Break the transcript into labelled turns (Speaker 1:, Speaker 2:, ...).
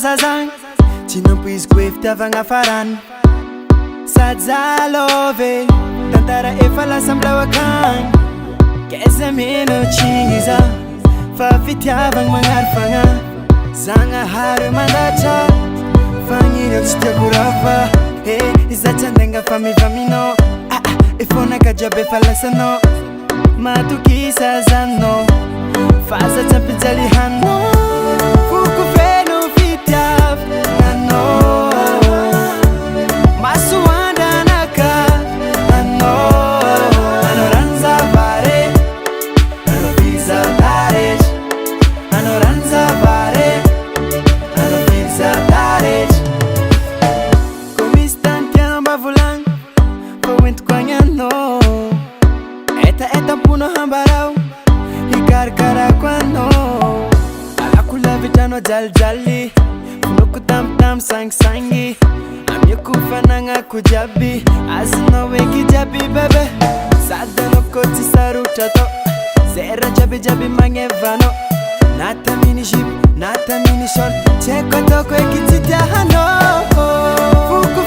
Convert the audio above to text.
Speaker 1: zazang tsy nampoiziko hoe fitiavagna farany sady zalove tantara efa lasa milawakagny keza mino tsigny za fa fitiavagna magnarifagna zagnahary mandatra fagnino tsy tiako rafa iza tsy andenga fa mivamino efonaka jiaby efa lasano matokisa zano faza tsy ampijalihanno foko feno fitiavagno masoandranaka ano ano ranzavare ano vizataretra ano ranzavare ano vizataretra ko misy tany tianao mba volagny fa hoentiko agny anao eta-eta-mpono hambarao hikarakarako anao alako lavitranao jalijaly fonoko tamotamo sangisangy amiako fanagnako jiaby azonao eky jiaby bebe sady anao ko tsy sarotra atao zay raha jiabyjiaby magnevanao na taminy jipo na taminy short tsy haiko ataoko eky tsy tiahanao foko